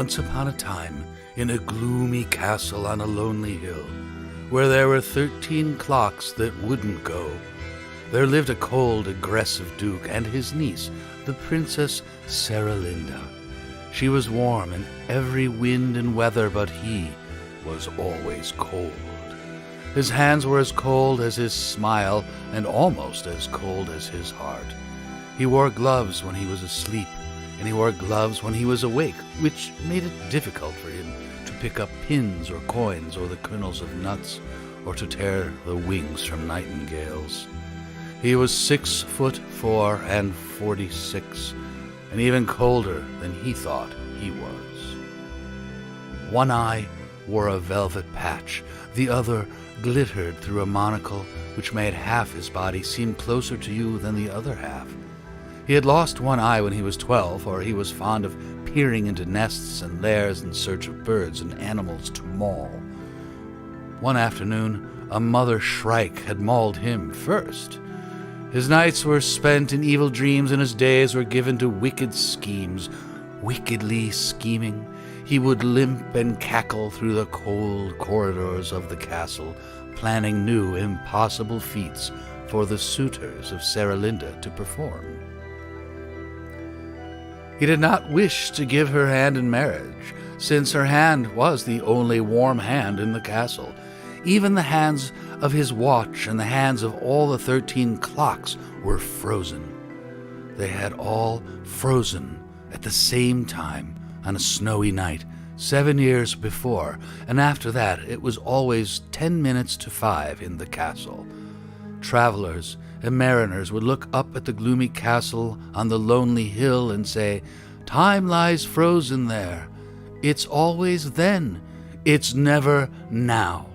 Once upon a time, in a gloomy castle on a lonely hill, where there were 13 clocks that wouldn't go, there lived a cold, aggressive duke and his niece, the Princess Saralinda. She was warm in every wind and weather, but he was always cold. His hands were as cold as his smile, and almost as cold as his heart. He wore gloves when he was asleep, and he wore gloves when he was awake, which made it difficult for him to pick up pins or coins or the kernels of nuts, or to tear the wings from nightingales. He was 6'4" and 46, and even colder than he thought he was. One eye wore a velvet patch, the other glittered through a monocle which made half his body seem closer to you than the other half. He had lost one eye when he was 12, for he was fond of peering into nests and lairs in search of birds and animals to maul. One afternoon, a mother shrike had mauled him first. His nights were spent in evil dreams, and his days were given to wicked schemes. Wickedly scheming, he would limp and cackle through the cold corridors of the castle, planning new, impossible feats for the suitors of Saralinda to perform. He did not wish to give her hand in marriage, since her hand was the only warm hand in the castle. Even the hands of his watch and the hands of all the 13 clocks were frozen. They had all frozen at the same time on a snowy night 7 years before, and after that it was always 10 minutes to 5 in the castle. Travelers and mariners would look up at the gloomy castle on the lonely hill and say, "Time lies frozen there. It's always then. It's never now."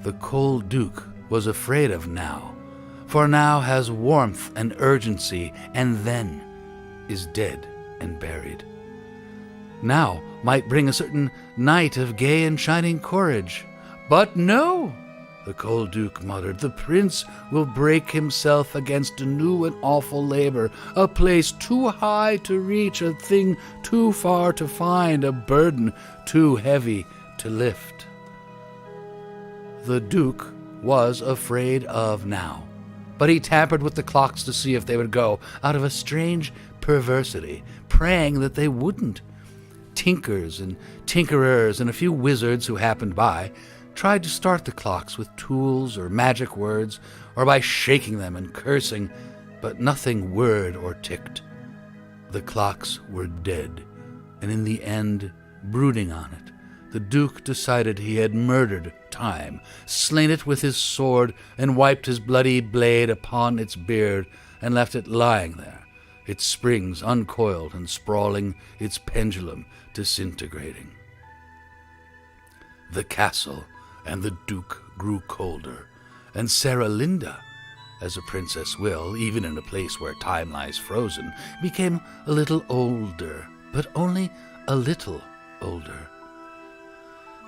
The cold duke was afraid of now, for now has warmth and urgency, and then is dead and buried. Now might bring a certain night of gay and shining courage. But no, the cold duke muttered, the prince will break himself against a new and awful labor, a place too high to reach, a thing too far to find, a burden too heavy to lift. The duke was afraid of now, but he tampered with the clocks to see if they would go, out of a strange perversity, praying that they wouldn't. Tinkers and tinkerers and a few wizards who happened by tried to start the clocks with tools or magic words, or by shaking them and cursing, but nothing whirred or ticked. The clocks were dead, and in the end, brooding on it, the duke decided he had murdered time, slain it with his sword, and wiped his bloody blade upon its beard, and left it lying there, its springs uncoiled and sprawling, its pendulum disintegrating. The castle and the duke grew colder, and Saralinda, as a princess will, even in a place where time lies frozen, became a little older, but only a little older.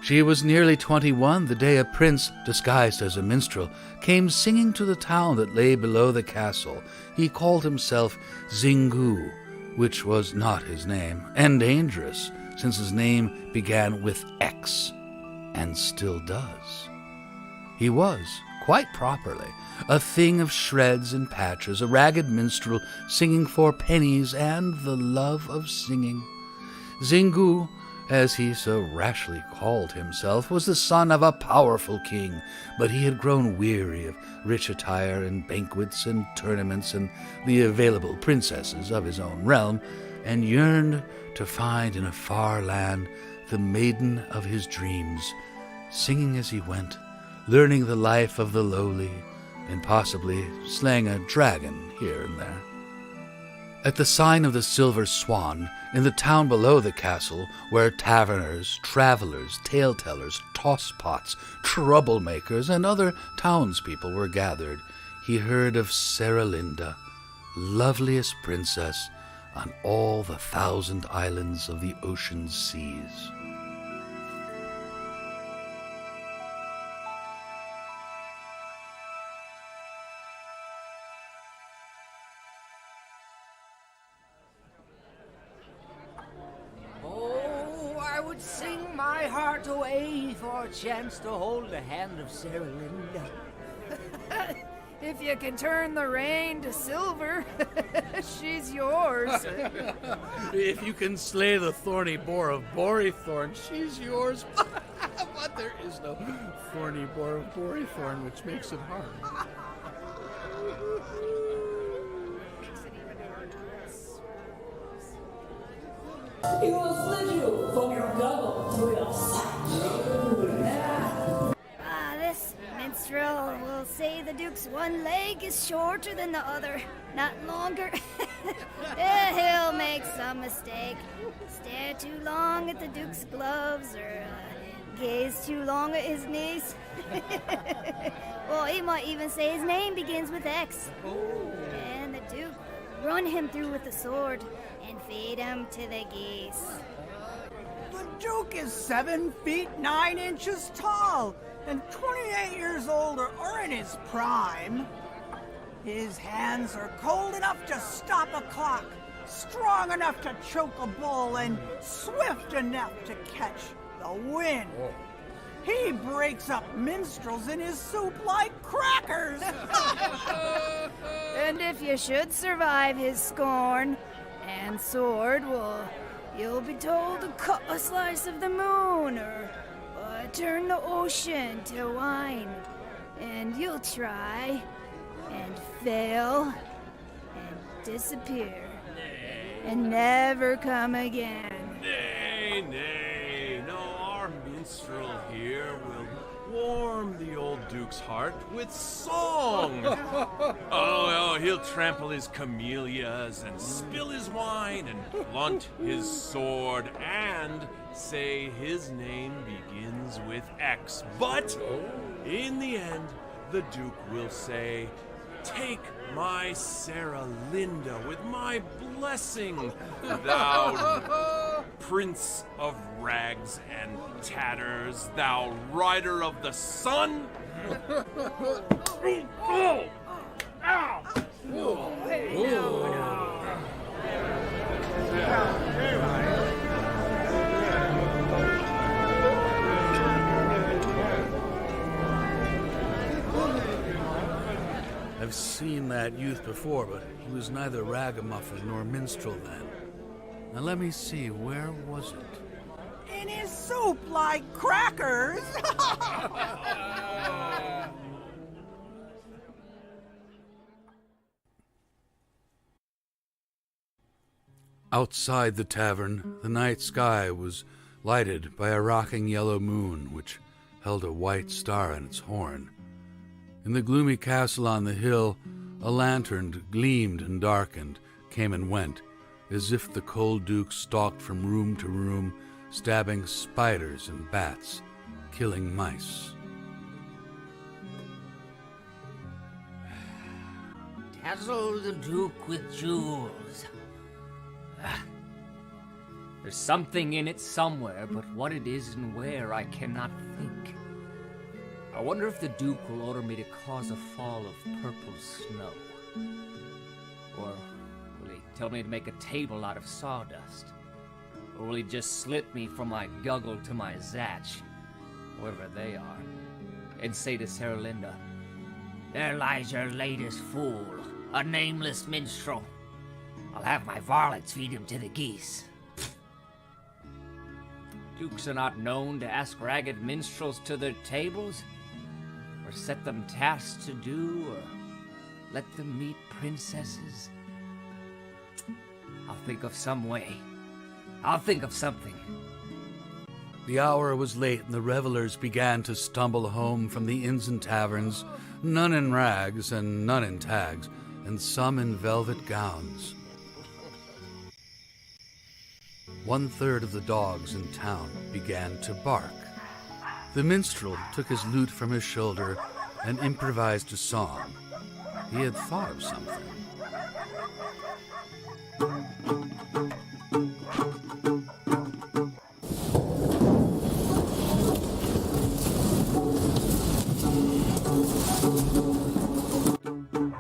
She was nearly 21 the day a prince, disguised as a minstrel, came singing to the town that lay below the castle. He called himself Zingu, which was not his name, and dangerous, since his name began with X, and still does. He was, quite properly, a thing of shreds and patches, a ragged minstrel singing for pennies and the love of singing. Zingu, as he so rashly called himself, was the son of a powerful king, but he had grown weary of rich attire and banquets and tournaments and the available princesses of his own realm, and yearned to find in a far land the maiden of his dreams, singing as he went, learning the life of the lowly, and possibly slaying a dragon here and there. At the sign of the Silver Swan, in the town below the castle, where taverners, travelers, tale-tellers, toss-pots, troublemakers, and other townspeople were gathered, he heard of Saralinda, loveliest princess on all the 1,000 islands of the ocean seas. I'd sing my heart away for a chance to hold the hand of Sarah Linda. If you can turn the rain to silver, she's yours. If you can slay the thorny boar of Borythorn, she's yours. But there is no thorny boar of Borythorn, which makes it hard. He will slit you from your gobble to your sack. This minstrel will say the Duke's one leg is shorter than the other, not longer. He'll make some mistake. Stare too long at the Duke's gloves or gaze too long at his niece. Well, he might even say his name begins with X. And the Duke will run him through with the sword and feed him to the geese. The Duke is 7 feet 9 inches tall and 28 years old or in his prime. His hands are cold enough to stop a clock, strong enough to choke a bull, and swift enough to catch the wind. He breaks up minstrels in his soup like crackers. And if you should survive his scorn and sword, well, you'll be told to cut a slice of the moon or turn the ocean to wine. And you'll try and fail and disappear and never come again. Nay, nay, no, our minstrel here will warm the old Duke's heart with song. Oh, he'll trample his camellias and spill his wine and blunt his sword and say his name begins with X. But in the end, the Duke will say, "Take my Sarah Linda with my blessing, thou prince of rags and tatters, thou rider of the sun." I've seen that youth before, but he was neither ragamuffin nor minstrel then. Now let me see, where was it? In his soup like crackers. Outside the tavern, the night sky was lighted by a rocking yellow moon, which held a white star in its horn. In the gloomy castle on the hill, a lantern gleamed and darkened, came and went, as if the cold Duke stalked from room to room, stabbing spiders and bats, killing mice. Dazzle the Duke with jewels. There's something in it somewhere, but what it is and where I cannot think. I wonder if the Duke will order me to cause a fall of purple snow. Or will he tell me to make a table out of sawdust? Or will he just slip me from my guggle to my zatch, wherever they are, and say to Sarah Linda, "There lies your latest fool, a nameless minstrel. I'll have my varlets feed him to the geese." Dukes are not known to ask ragged minstrels to their tables, or set them tasks to do, or let them meet princesses. I'll think of some way. I'll think of something. The hour was late, and the revelers began to stumble home from the inns and taverns, none in rags and none in tags, and some in velvet gowns. 1/3 of the dogs in town began to bark. The minstrel took his lute from his shoulder and improvised a song. He had thought of something.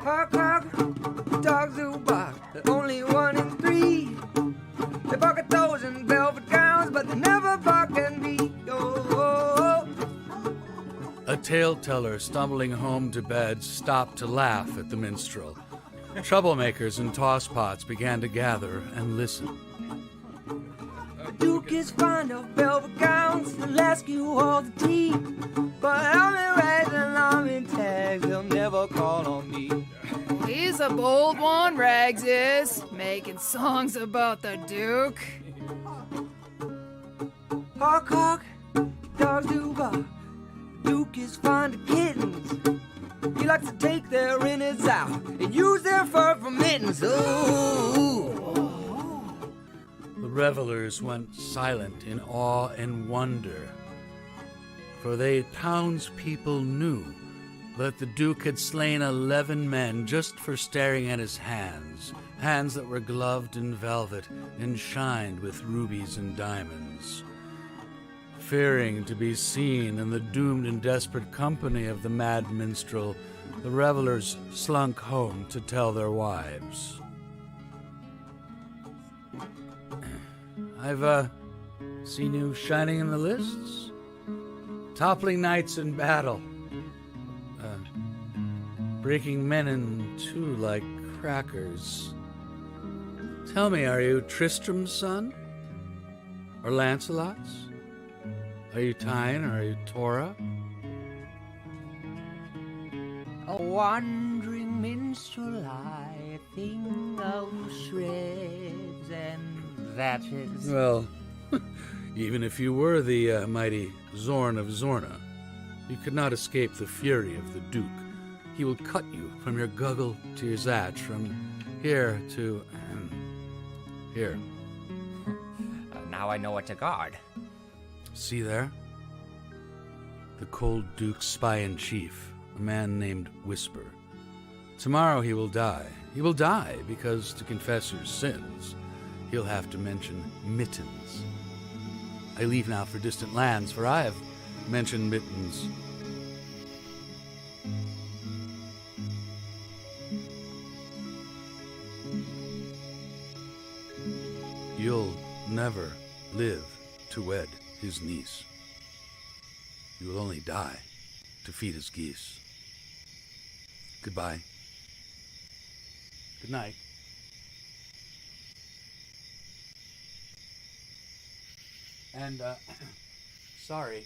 Hark, hark, dogs who bark, they're only 1 in 3. They bark at those in velvet gowns, but they never bark tale teller stumbling home to bed stopped to laugh at the minstrel. Troublemakers and tosspots began to gather and listen. Duke is fond of velvet gowns, he'll ask you all the tea. But I'm in rags and I'm in tags, he'll never call on me. He's a bold one, Rags is, making songs about the Duke. Honk, honk, dogs do bark. Duke is fond of kittens. He likes to take their innards out and use their fur for mittens. Ooh. The revelers went silent in awe and wonder, for they townspeople knew that the Duke had slain 11 men just for staring at his hands, hands that were gloved in velvet and shined with rubies and diamonds. Fearing to be seen in the doomed and desperate company of the mad minstrel, the revelers slunk home to tell their wives. I've seen you shining in the lists, toppling knights in battle, breaking men in two like crackers. Tell me, are you Tristram's son? Or Lancelot's? Are you Tyne or are you Tora? A wandering minstrel, I think of shreds, and that is... Well, even if you were the mighty Zorn of Zorna, you could not escape the fury of the Duke. He will cut you from your guggle to your zatch, from here to... here. Now I know what to guard. See there? The cold Duke's spy-in-chief, a man named Whisper. Tomorrow he will die. He will die because, to confess your sins, he'll have to mention mittens. I leave now for distant lands, for I have mentioned mittens. You'll never live to wed his niece. You will only die to feed his geese. Goodbye. Good night. And, sorry.